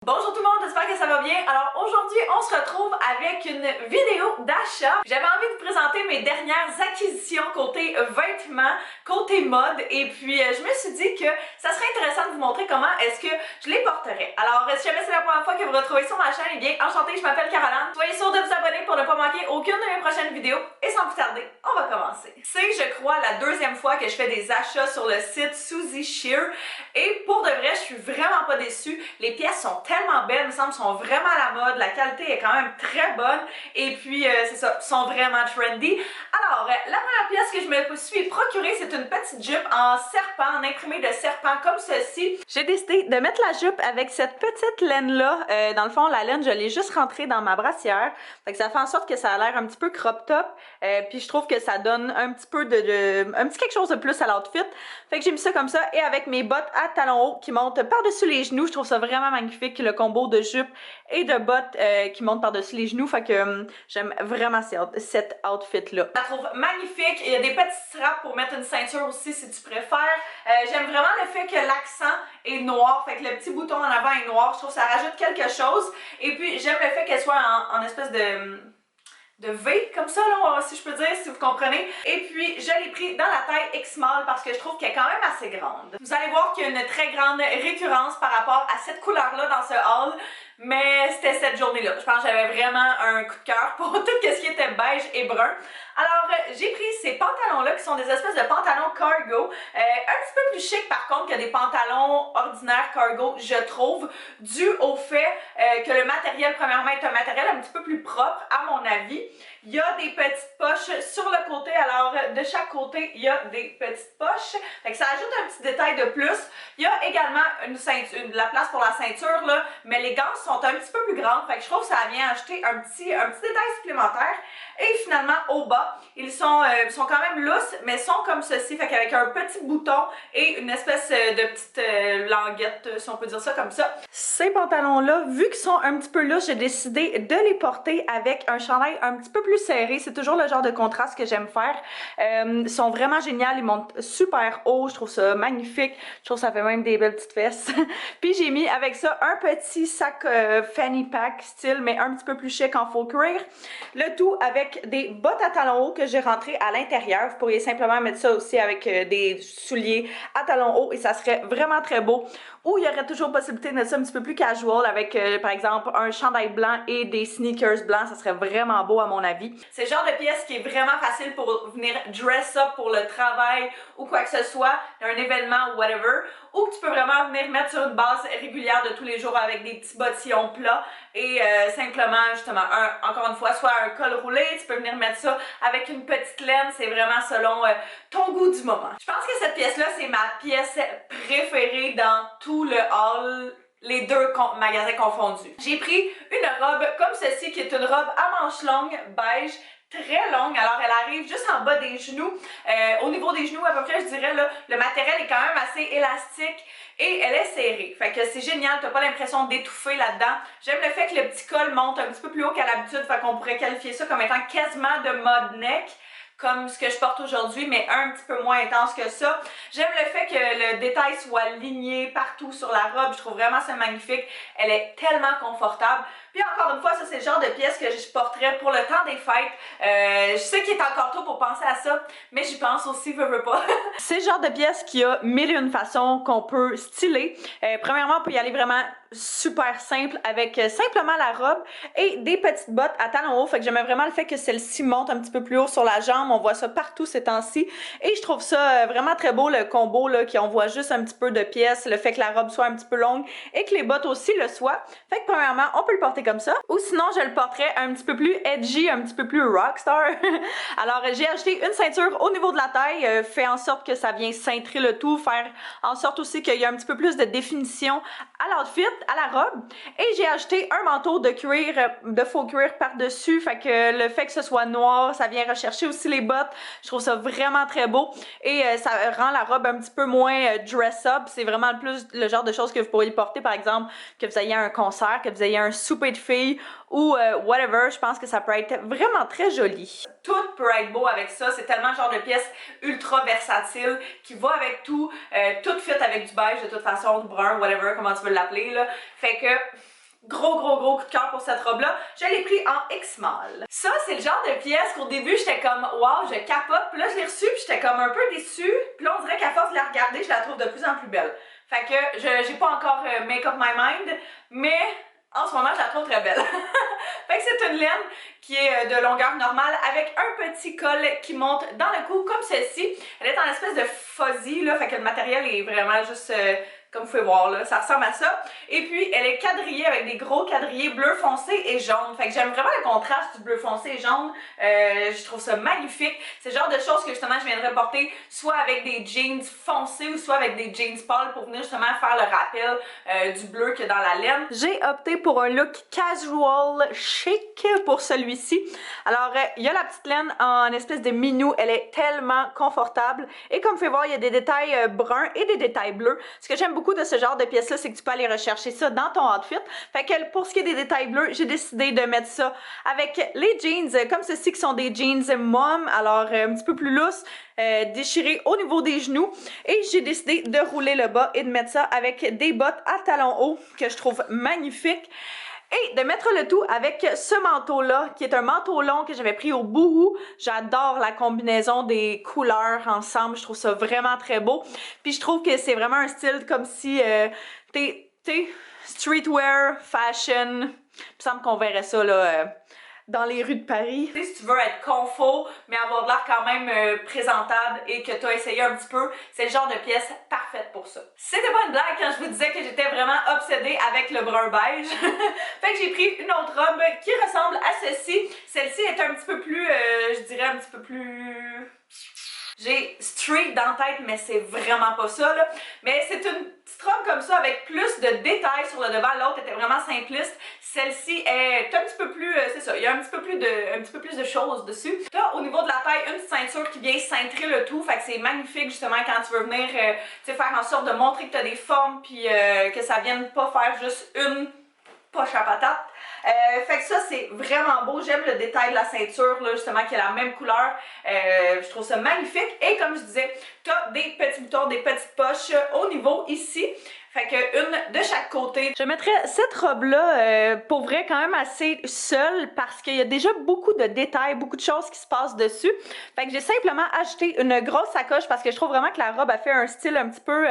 Bonjour tout le monde, j'espère que ça va bien. Alors aujourd'hui, on se retrouve avec une vidéo d'achat. J'avais envie de vous présenter mes dernières acquisitions côté vêtements, côté mode, et puis je me suis dit que ça serait intéressant de vous montrer comment est-ce que je les porterais. Alors si jamais c'est la première fois que vous retrouvez sur ma chaîne, eh bien enchantée, je m'appelle Caroline. Soyez sûrs de vous abonner pour ne pas manquer aucune de mes prochaines vidéos. Et sans plus tarder, on va commencer. C'est, je crois, la deuxième fois que je fais des achats sur le site Suzy Shear. Et pour de vrai, je suis vraiment pas déçue. Les pièces sont tellement belles, il me semble, sont vraiment à la mode. La qualité est quand même très bonne. Et puis, c'est ça, sont vraiment trendy. Alors, la première pièce que je me suis procurée, c'est une petite jupe en serpent, en imprimé de serpent comme ceci. J'ai décidé de mettre la jupe avec cette petite laine-là. Dans le fond, la laine, je l'ai juste rentrée dans ma brassière. Fait que ça fait en sorte que ça a l'air un petit peu crop top. Puis je trouve que ça donne un petit peu un petit quelque chose de plus à l'outfit. Fait que j'ai mis ça comme ça. Et avec mes bottes à talons hauts qui montent par-dessus les genoux, je trouve ça vraiment magnifique, le combo de jupe et de bottes qui montent par-dessus les genoux. Fait que j'aime vraiment cet outfit-là. Je la trouve magnifique. Il y a des petits straps pour mettre une ceinture aussi si tu préfères. J'aime vraiment le fait que l'accent est noir. Fait que le petit bouton en avant est noir. Je trouve que ça rajoute quelque chose. Et puis j'aime le fait qu'elle soit en espèce de V, comme ça, là, si je peux dire, si vous comprenez. Et puis, je l'ai pris dans la taille X-Small parce que je trouve qu'elle est quand même assez grande. Vous allez voir qu'il y a une très grande récurrence par rapport à cette couleur-là dans ce haul, mais c'était cette journée-là. Je pense que j'avais vraiment un coup de cœur pour tout ce qui était beige et brun. Alors, j'ai pris ces pantalons-là qui sont des espèces de pantalons cargo. Un petit peu plus chic, par contre, que des pantalons ordinaires cargo, je trouve, dû au fait que le matériel, premièrement, est un matériel un petit peu plus propre, à mon avis. Il y a des petites poches sur le côté, alors de chaque côté, il y a des petites poches. Fait que ça ajoute un petit détail de plus. Il y a également une ceinture, la place pour la ceinture, là, mais les gants sont un petit peu plus grandes. Fait que je trouve que ça vient ajouter un petit détail supplémentaire. Et finalement, au bas, ils sont quand même lousses, mais sont comme ceci, fait qu'avec un petit bouton et une espèce de petite languette, si on peut dire ça comme ça. Ces pantalons-là, vu qu'ils sont un petit peu lousses, j'ai décidé de les porter avec un chandail un petit peu plus serré. C'est toujours le genre de contraste que j'aime faire. Ils sont vraiment géniaux, ils montent super haut, je trouve ça magnifique. Je trouve que ça fait même des belles petites fesses. Puis j'ai mis avec ça un petit sac fanny pack style, mais un petit peu plus chic en faux cuir. Le tout avec des bottes à talons hauts que j'ai rentrées à l'intérieur. Vous pourriez simplement mettre ça aussi avec des souliers à talons hauts et ça serait vraiment très beau. Ou il y aurait toujours possibilité de mettre ça un petit peu plus casual avec par exemple un chandail blanc et des sneakers blancs. Ça serait vraiment beau à mon avis. C'est le genre de pièce qui est vraiment facile pour venir dress up pour le travail ou quoi que ce soit, un événement ou whatever. Ou que tu peux vraiment venir mettre sur une base régulière de tous les jours avec des petits bottillons plats et simplement justement encore une fois soit un col roulé, tu peux venir mettre ça avec une petite laine, c'est vraiment selon ton goût du moment. Je pense que cette pièce-là, c'est ma pièce préférée dans tout le haul, les deux magasins confondus. J'ai pris une robe comme ceci qui est une robe à manches longues, beige, très longue, alors elle arrive juste en bas des genoux. Au niveau des genoux, à peu près, je dirais, là, le matériel est quand même assez élastique et elle est serrée. Fait que c'est génial, t'as pas l'impression d'étouffer là-dedans. J'aime le fait que le petit col monte un petit peu plus haut qu'à l'habitude, fait qu'on pourrait qualifier ça comme étant quasiment de mode neck, comme ce que je porte aujourd'hui, mais un petit peu moins intense que ça. J'aime le fait que le détail soit ligné partout sur la robe. Je trouve vraiment ça magnifique. Elle est tellement confortable. Puis encore une fois, ça c'est le genre de pièce que je porterais pour le temps des fêtes. Je sais qu'il est encore tôt pour penser à ça, mais j'y pense aussi, veux pas. C'est le genre de pièce qui a mille et une façons qu'on peut styler. Premièrement, on peut y aller vraiment super simple avec simplement la robe et des petites bottes à talons hauts. Fait que j'aime vraiment le fait que celle-ci monte un petit peu plus haut sur la jambe. On voit ça partout ces temps-ci. Et je trouve ça vraiment très beau, le combo là, qui on voit juste un petit peu de pièces, le fait que la robe soit un petit peu longue et que les bottes aussi le soient. Fait que premièrement, on peut le porter comme ça. Ou sinon, je le porterais un petit peu plus edgy, un petit peu plus rockstar. Alors, j'ai acheté une ceinture au niveau de la taille, fait en sorte que ça vient cintrer le tout, faire en sorte aussi qu'il y a un petit peu plus de définition à l'outfit, à la robe. Et j'ai acheté un manteau de cuir, de faux cuir par-dessus, fait que le fait que ce soit noir, ça vient rechercher aussi les bottes. Je trouve ça vraiment très beau et ça rend la robe un petit peu moins dress-up. C'est vraiment le genre de choses que vous pourriez porter, par exemple, que vous ayez un concert, que vous ayez un souper de filles ou whatever. Je pense que ça peut être vraiment très joli. Tout peut être beau avec ça. C'est tellement le genre de pièce ultra versatile qui va avec tout. Tout fit avec du beige de toute façon, du brun, whatever, comment tu veux l'appeler là. Fait que gros coup de cœur pour cette robe-là. Je l'ai pris en X-Small. Ça, c'est le genre de pièce qu'au début, j'étais comme « Wow, je capote ». Puis là, je l'ai reçue, puis j'étais comme un peu déçue. Puis là, on dirait qu'à force de la regarder, je la trouve de plus en plus belle. Fait que j'ai pas encore make up my mind, mais en ce moment, je la trouve très belle. Fait que c'est une laine qui est de longueur normale avec un petit col qui monte dans le cou comme celle-ci. Elle est en espèce de fuzzy, là, fait que le matériel est vraiment juste... comme vous pouvez voir là, ça ressemble à ça. Et puis, elle est quadrillée avec des gros quadrillés bleu foncé et jaune. Fait que j'aime vraiment le contraste du bleu foncé et jaune. Je trouve ça magnifique. C'est le genre de choses que justement je viendrais porter soit avec des jeans foncés ou soit avec des jeans pâles pour venir justement faire le rappel du bleu que dans la laine. J'ai opté pour un look casual chic pour celui-ci. Alors, il y a la petite laine en espèce de minou. Elle est tellement confortable. Et comme vous pouvez voir, il y a des détails bruns et des détails bleus. Ce que j'aime beaucoup de ce genre de pièces-là, c'est que tu peux aller rechercher ça dans ton outfit. Fait que pour ce qui est des détails bleus, j'ai décidé de mettre ça avec les jeans comme ceci qui sont des jeans mom, alors un petit peu plus lousses, déchirés au niveau des genoux. Et j'ai décidé de rouler le bas et de mettre ça avec des bottes à talons hauts que je trouve magnifiques. Et de mettre le tout avec ce manteau-là, qui est un manteau long que j'avais pris au Boohoo. J'adore la combinaison des couleurs ensemble, je trouve ça vraiment très beau. Puis je trouve que c'est vraiment un style comme si t'es streetwear, fashion. Il me semble qu'on verrait ça là dans les rues de Paris. Tu sais, si tu veux être confort, mais avoir de l'air quand même présentable et que tu as essayé un petit peu, c'est le genre de pièce parfaite pour ça. C'était pas une blague quand je vous disais que j'étais vraiment obsédée avec le brun beige. Fait que j'ai pris une autre robe qui ressemble à celle-ci. Celle-ci est un petit peu plus, je dirais un petit peu plus... J'ai street dans la tête, mais c'est vraiment pas ça, là. Mais c'est une petite robe comme ça avec plus de détails sur le devant. L'autre était vraiment simpliste. Celle-ci est un petit peu plus, c'est ça, il y a un petit peu plus de choses dessus. Là, au niveau de la taille, une petite ceinture qui vient cintrer le tout. Fait que c'est magnifique, justement, quand tu veux venir, faire en sorte de montrer que tu as des formes, puis que ça vienne pas faire juste une poche à patate. Fait que ça, c'est vraiment beau. J'aime le détail de la ceinture, là, justement, qui est la même couleur. Je trouve ça magnifique. Et comme je disais, tu as des petits boutons, des petites poches au niveau ici. Fait que une de chaque côté. Je mettrais cette robe-là, pour vrai, quand même assez seule parce qu'il y a déjà beaucoup de détails, beaucoup de choses qui se passent dessus. Fait que j'ai simplement acheté une grosse sacoche parce que je trouve vraiment que la robe a fait un style un petit peu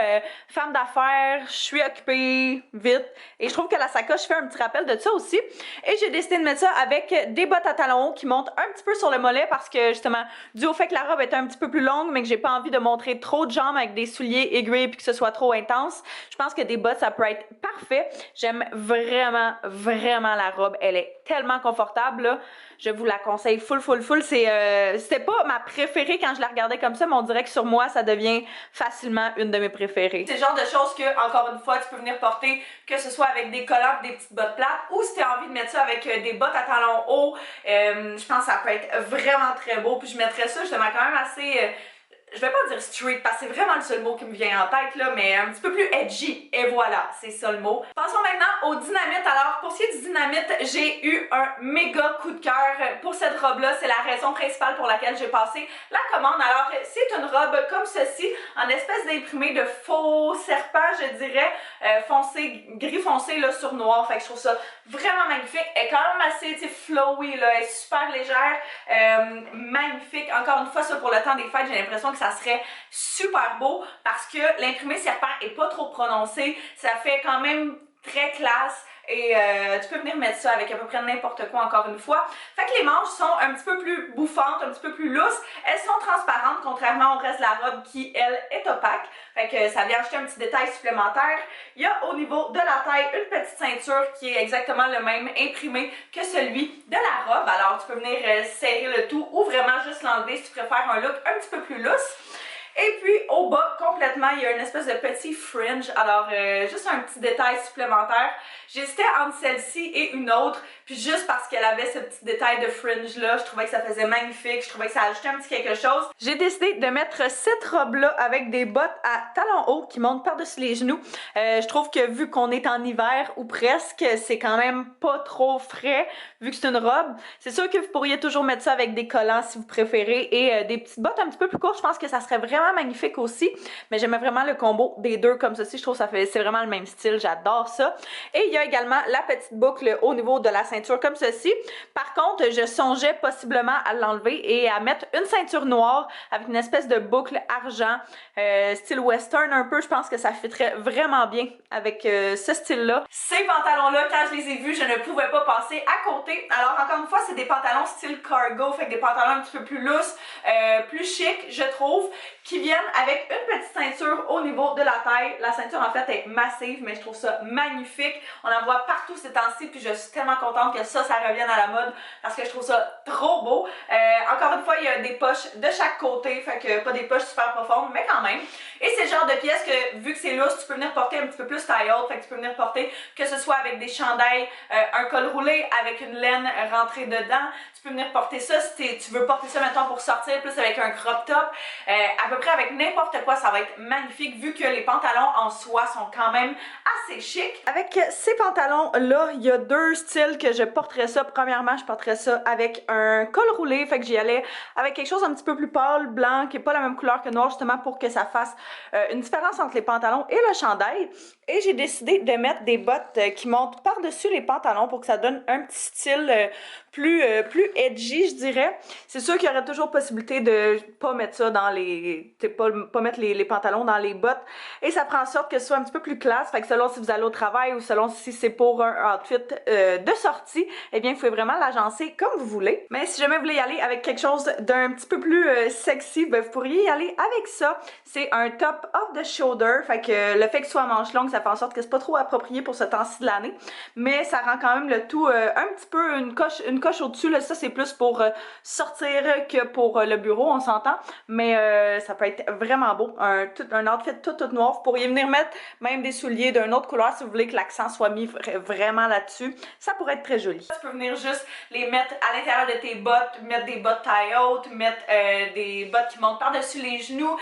femme d'affaires, je suis occupée, vite. Et je trouve que la sacoche fait un petit rappel de ça aussi. Et j'ai décidé de mettre ça avec des bottes à talons hauts qui montent un petit peu sur le mollet parce que justement, dû au fait que la robe est un petit peu plus longue, mais que j'ai pas envie de montrer trop de jambes avec des souliers aiguilles puis que ce soit trop intense, je pense que des bottes, ça peut être parfait. J'aime vraiment la robe. Elle est tellement confortable, là. Je vous la conseille full. C'était pas ma préférée quand je la regardais comme ça, mais on dirait que sur moi, ça devient facilement une de mes préférées. C'est le genre de choses que, encore une fois, tu peux venir porter, que ce soit avec des collants, des petites bottes plates, ou si tu as envie de mettre ça avec des bottes à talons hauts, je pense que ça peut être vraiment très beau. Puis je mettrais ça justement quand même assez... je vais pas dire street parce que c'est vraiment le seul mot qui me vient en tête là, mais un petit peu plus edgy. Et voilà, c'est ça le mot. Passons maintenant au dynamite. Alors, pour ce qui est du dynamite, j'ai eu un méga coup de cœur pour cette robe-là. C'est la raison principale pour laquelle j'ai passé la commande. Alors, c'est une robe comme ceci, en espèce d'imprimé de faux serpent, je dirais, foncé, gris foncé là, sur noir. Fait que je trouve ça vraiment magnifique. Elle est quand même assez flowy, là. Elle est super légère, magnifique. Encore une fois, ça pour le temps des fêtes, j'ai l'impression que ça serait super beau parce que l'imprimé serpent est pas trop prononcé. Ça fait quand même très classe. Et tu peux venir mettre ça avec à peu près n'importe quoi encore une fois. Fait que les manches sont un petit peu plus bouffantes, un petit peu plus lousses. Elles sont transparentes contrairement au reste de la robe qui, elle, est opaque. Fait que ça vient ajouter un petit détail supplémentaire. Il y a au niveau de la taille une petite ceinture qui est exactement le même imprimé que celui de la robe. Alors tu peux venir serrer le tout ou vraiment juste l'enlever si tu préfères un look un petit peu plus lousse. Et puis au bas, complètement, il y a une espèce de petit fringe. Alors, juste un petit détail supplémentaire. J'hésitais entre celle-ci et une autre. Puis juste parce qu'elle avait ce petit détail de fringe-là, je trouvais que ça faisait magnifique. Je trouvais que ça ajoutait un petit quelque chose. J'ai décidé de mettre cette robe-là avec des bottes à talons hauts qui montent par-dessus les genoux. Je trouve que vu qu'on est en hiver ou presque, c'est quand même pas trop frais vu que c'est une robe. C'est sûr que vous pourriez toujours mettre ça avec des collants si vous préférez et des petites bottes un petit peu plus courtes. Je pense que ça serait vraiment vraiment magnifique aussi, mais j'aimais vraiment le combo des deux comme ceci. Je trouve que c'est vraiment le même style, j'adore ça. Et il y a également la petite boucle au niveau de la ceinture comme ceci. Par contre, je songeais possiblement à l'enlever et à mettre une ceinture noire avec une espèce de boucle argent, style western un peu. Je pense que ça fitterait vraiment bien avec ce style-là. Ces pantalons-là, quand je les ai vus, je ne pouvais pas passer à côté. Alors encore une fois, c'est des pantalons style cargo, fait que des pantalons un petit peu plus lousses, plus chic, je trouve, qui viennent avec une petite ceinture au niveau de la taille. La ceinture en fait est massive, mais je trouve ça magnifique. On en voit partout ces temps-ci, puis je suis tellement contente que ça revienne à la mode parce que je trouve ça trop beau. Encore une fois, il y a des poches de chaque côté, fait que pas des poches super profondes, mais quand même. Et c'est le genre de pièce que, vu que c'est lousse, tu peux venir porter un petit peu plus taille haute, fait que tu peux venir porter que ce soit avec des chandails, un col roulé avec une laine rentrée dedans. Tu peux venir porter ça si tu veux porter ça mettons pour sortir plus avec un crop top. À peu près avec n'importe quoi, ça va être magnifique vu que les pantalons en soie sont quand même assez chic. Avec ces pantalons-là, il y a deux styles que je porterais ça. Premièrement, je porterais ça avec un col roulé, fait que j'y allais avec quelque chose un petit peu plus pâle, blanc, qui n'est pas la même couleur que noir, justement pour que ça fasse une différence entre les pantalons et le chandail. Et j'ai décidé de mettre des bottes qui montent par-dessus les pantalons pour que ça donne un petit style plus edgy, je dirais. C'est sûr qu'il y aurait toujours possibilité de pas mettre ça dans les... pas mettre les pantalons dans les bottes. Et ça prend en sorte que ce soit un petit peu plus classe. Fait que selon si vous allez au travail ou selon si c'est pour un outfit de sortie, eh bien, vous pouvez vraiment l'agencer comme vous voulez. Mais si jamais vous voulez y aller avec quelque chose d'un petit peu plus sexy, ben, vous pourriez y aller avec ça. C'est un top off the shoulder. Fait que le fait que ce soit à manches longues, ça fait en sorte que c'est pas trop approprié pour ce temps-ci de l'année. Mais ça rend quand même le tout un petit peu une coche au-dessus. Ça, c'est plus pour sortir que pour le bureau, on s'entend. Mais ça peut être vraiment beau. Un outfit tout noir. Vous pourriez venir mettre même des souliers d'une autre couleur si vous voulez que l'accent soit mis vraiment là-dessus. Ça pourrait être très joli. Tu peux venir juste les mettre à l'intérieur de tes bottes, mettre des bottes taille haute, mettre des bottes qui montent par-dessus les genoux.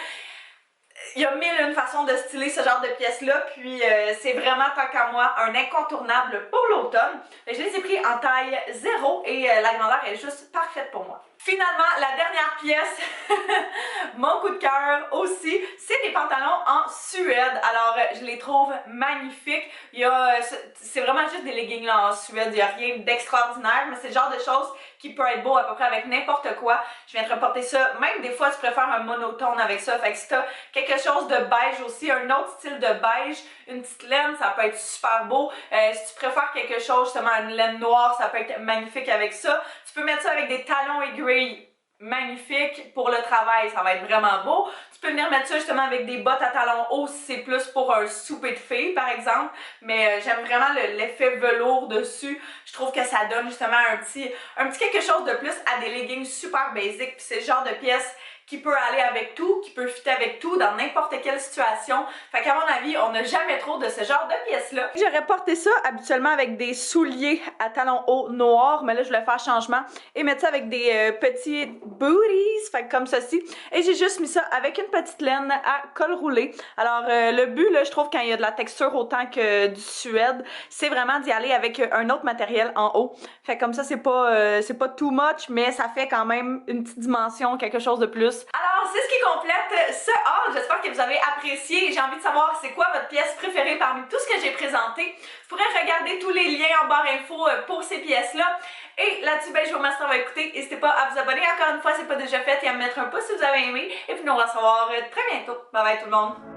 Il y a mille et une façons de styler ce genre de pièces-là, puis c'est vraiment, tant qu'à moi, un incontournable pour l'automne. Je les ai pris en taille 0 et la grandeur est juste parfaite pour moi. Finalement, la dernière pièce, mon coup de cœur aussi, c'est des pantalons en suède. Alors, je les trouve magnifiques. C'est vraiment juste des leggings là, en suède, il n'y a rien d'extraordinaire, mais c'est le genre de choses qui peut être beau à peu près avec n'importe quoi. Je viendrais porter ça, même des fois, tu préfères un monotone avec ça. Fait que si tu as quelque chose de beige aussi, un autre style de beige, une petite laine, ça peut être super beau. Si tu préfères quelque chose, justement, une laine noire, ça peut être magnifique avec ça. Tu peux mettre ça avec des talons aiguilles. Magnifique pour le travail, ça va être vraiment beau. Tu peux venir mettre ça justement avec des bottes à talons hauts si c'est plus pour un souper de filles par exemple, mais j'aime vraiment l'effet velours dessus. Je trouve que ça donne justement un petit quelque chose de plus à des leggings super basiques, puis c'est le genre de pièce qui peut aller avec tout, qui peut fitter avec tout dans n'importe quelle situation. Fait qu'à mon avis, on n'a jamais trop de ce genre de pièces-là. J'aurais porté ça habituellement avec des souliers à talons hauts noirs, mais là, je voulais faire changement et mettre ça avec des petits booties, fait que comme ceci. Et j'ai juste mis ça avec une petite laine à col roulé. Alors, le but, là, je trouve, quand il y a de la texture autant que du suède, c'est vraiment d'y aller avec un autre matériel en haut. Fait que comme ça, c'est pas too much, mais ça fait quand même une petite dimension, quelque chose de plus. Alors, c'est ce qui complète ce haul. J'espère que vous avez apprécié. J'ai envie de savoir c'est quoi votre pièce préférée parmi tout ce que j'ai présenté. Vous pourrez regarder tous les liens en barre info pour ces pièces-là. Et là-dessus, ben, je vous remercie d'avoir écouté. N'hésitez pas à vous abonner encore une fois si ce n'est pas déjà fait et à me mettre un pouce si vous avez aimé. Et puis nous, on va se revoir très bientôt. Bye bye tout le monde!